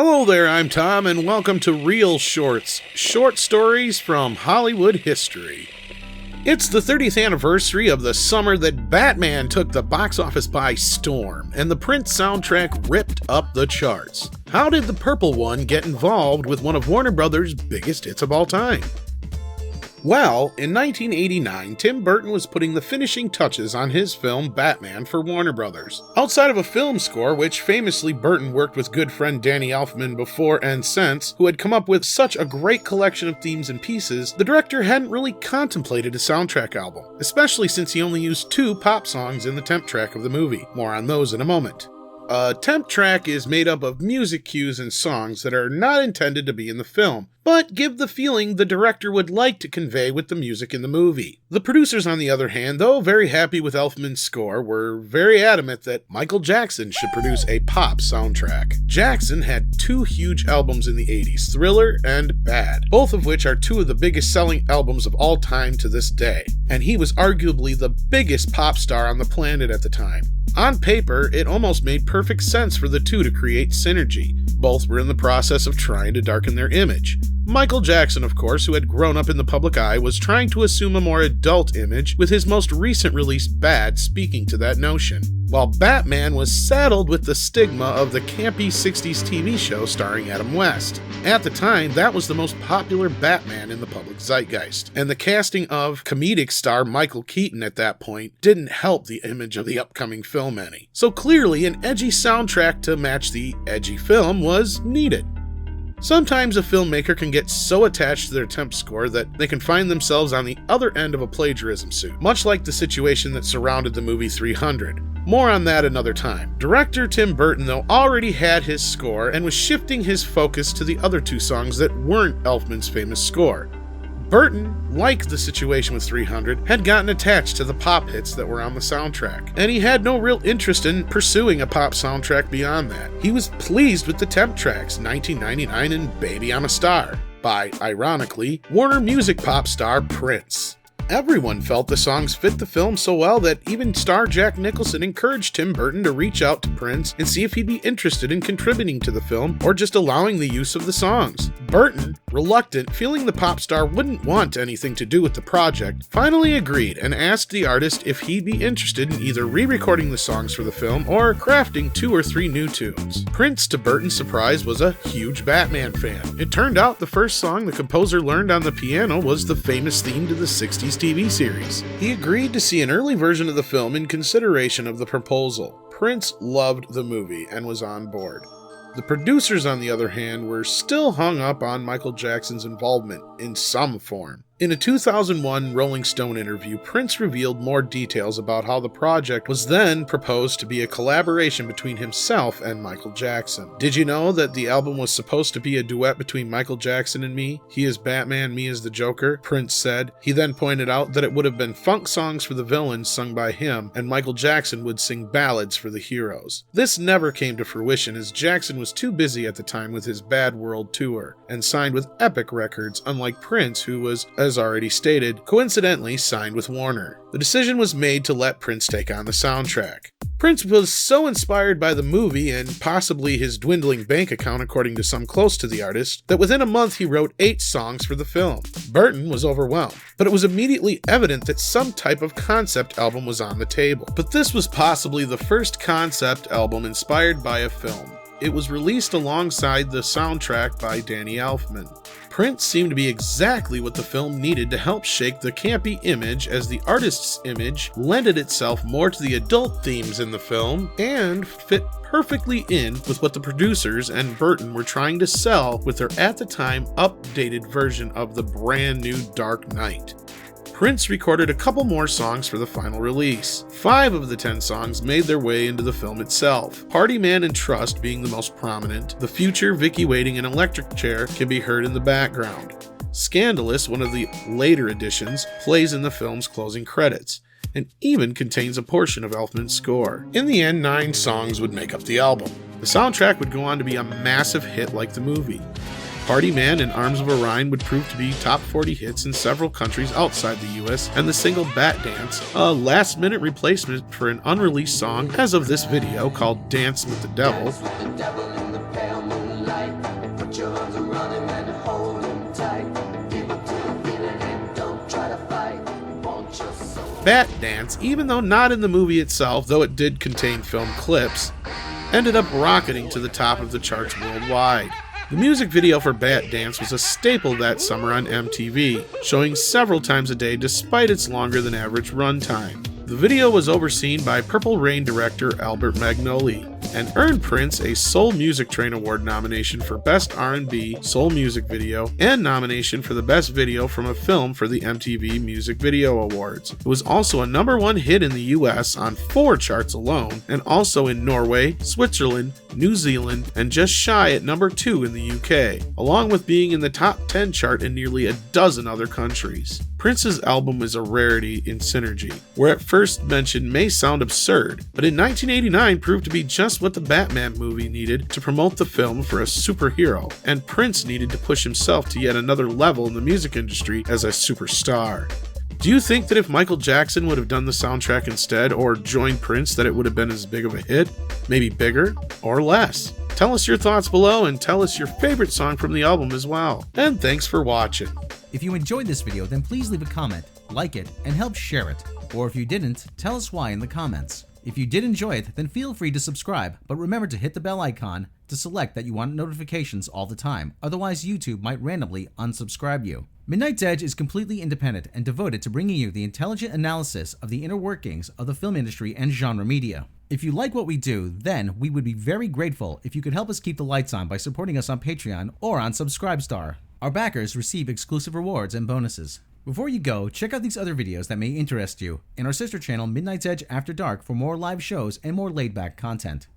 Hello there, I'm Tom, and welcome to Real Shorts, short stories from Hollywood history. It's the 30th anniversary of the summer that Batman took the box office by storm, and the Prince soundtrack ripped up the charts. How did the Purple One get involved with one of Warner Brothers' biggest hits of all time? Well, in 1989, Tim Burton was putting the finishing touches on his film Batman for Warner Brothers. Outside of a film score, which famously Burton worked with good friend Danny Elfman before and since, who had come up with such a great collection of themes and pieces, the director hadn't really contemplated a soundtrack album, especially since he only used 2 pop songs in the temp track of the movie. More on those in a moment. A temp track is made up of music cues and songs that are not intended to be in the film, but give the feeling the director would like to convey with the music in the movie. The producers, on the other hand, though very happy with Elfman's score, were very adamant that Michael Jackson should produce a pop soundtrack. Jackson had 2 huge albums in the 80s, Thriller and Bad, both of which are 2 of the biggest selling albums of all time to this day, and he was arguably the biggest pop star on the planet at the time. On paper, it almost made perfect sense for the 2 to create synergy. Both were in the process of trying to darken their image. Michael Jackson, of course, who had grown up in the public eye, was trying to assume a more adult image, with his most recent release, Bad, speaking to that notion. While Batman was saddled with the stigma of the campy 60s TV show starring Adam West. At the time, that was the most popular Batman in the public zeitgeist, and the casting of comedic star Michael Keaton at that point didn't help the image of the upcoming film any. So clearly, an edgy soundtrack to match the edgy film was needed. Sometimes a filmmaker can get so attached to their temp score that they can find themselves on the other end of a plagiarism suit, much like the situation that surrounded the movie 300. More on that another time. Director Tim Burton, though, already had his score and was shifting his focus to the other 2 songs that weren't Elfman's famous score. Burton, like the situation with 300, had gotten attached to the pop hits that were on the soundtrack, and he had no real interest in pursuing a pop soundtrack beyond that. He was pleased with the temp tracks, 1999 and Baby I'm a Star, by, ironically, Warner Music pop star Prince. Everyone felt the songs fit the film so well that even star Jack Nicholson encouraged Tim Burton to reach out to Prince and see if he'd be interested in contributing to the film or just allowing the use of the songs. Burton, reluctant, feeling the pop star wouldn't want anything to do with the project, finally agreed and asked the artist if he'd be interested in either re-recording the songs for the film or crafting 2 or 3 new tunes. Prince, to Burton's surprise, was a huge Batman fan. It turned out the first song the composer learned on the piano was the famous theme to the 60s TV series. He agreed to see an early version of the film in consideration of the proposal. Prince loved the movie and was on board. The producers, on the other hand, were still hung up on Michael Jackson's involvement in some form. In a 2001 Rolling Stone interview, Prince revealed more details about how the project was then proposed to be a collaboration between himself and Michael Jackson. Did you know that the album was supposed to be a duet between Michael Jackson and me? He is Batman, me is the Joker, Prince said. He then pointed out that it would have been funk songs for the villains sung by him, and Michael Jackson would sing ballads for the heroes. This never came to fruition as Jackson was too busy at the time with his Bad World tour, and signed with Epic Records, unlike Prince, who was, as already stated, coincidentally signed with Warner. The decision was made to let Prince take on the soundtrack. Prince was so inspired by the movie and possibly his dwindling bank account, according to some close to the artist, that within a month he wrote 8 songs for the film. Burton was overwhelmed, but it was immediately evident that some type of concept album was on the table. But this was possibly the first concept album inspired by a film. It was released alongside the soundtrack by Danny Elfman. Prince seemed to be exactly what the film needed to help shake the campy image, as the artist's image lended itself more to the adult themes in the film and fit perfectly in with what the producers and Burton were trying to sell with their at the time updated version of the brand new Dark Knight. Prince recorded a couple more songs for the final release. 5 of the 10 songs made their way into the film itself. Party Man and Trust being the most prominent. The Future, Vicky Waiting, and Electric Chair can be heard in the background. Scandalous, one of the later additions, plays in the film's closing credits, and even contains a portion of Elfman's score. In the end, 9 songs would make up the album. The soundtrack would go on to be a massive hit like the movie. Party Man and Arms of Orion would prove to be top 40 hits in several countries outside the US, and the single Batdance, a last-minute replacement for an unreleased song as of this video called Dance with the Devil, on him and hold him tight. Give up to the feeling and don't try to fight. Want your soul. Batdance, even though not in the movie itself, though it did contain film clips, ended up rocketing to the top of the charts worldwide. The music video for Batdance was a staple that summer on MTV, showing several times a day despite its longer than average runtime. The video was overseen by Purple Rain director Albert Magnoli, and earned Prince a Soul Music Train Award nomination for Best R&B Soul Music Video and nomination for the Best Video from a Film for the MTV Music Video Awards. It was also a #1 hit in the US on 4 charts alone, and also in Norway, Switzerland, New Zealand, and just shy at #2 in the UK, along with being in the top 10 chart in nearly a dozen other countries. Prince's album is a rarity in synergy, where at first mention may sound absurd, but in 1989 proved to be just what the Batman movie needed to promote the film for a superhero, and Prince needed to push himself to yet another level in the music industry as a superstar. Do you think that if Michael Jackson would have done the soundtrack instead, or joined Prince, that it would have been as big of a hit? Maybe bigger? Or less? Tell us your thoughts below and tell us your favorite song from the album as well. And thanks for watching. If you enjoyed this video, then please leave a comment, like it, and help share it. Or if you didn't, tell us why in the comments. If you did enjoy it, then feel free to subscribe, but remember to hit the bell icon to select that you want notifications all the time, otherwise YouTube might randomly unsubscribe you. Midnight's Edge is completely independent and devoted to bringing you the intelligent analysis of the inner workings of the film industry and genre media. If you like what we do, then we would be very grateful if you could help us keep the lights on by supporting us on Patreon or on Subscribestar. Our backers receive exclusive rewards and bonuses. Before you go, check out these other videos that may interest you, and our sister channel Midnight's Edge After Dark for more live shows and more laid-back content.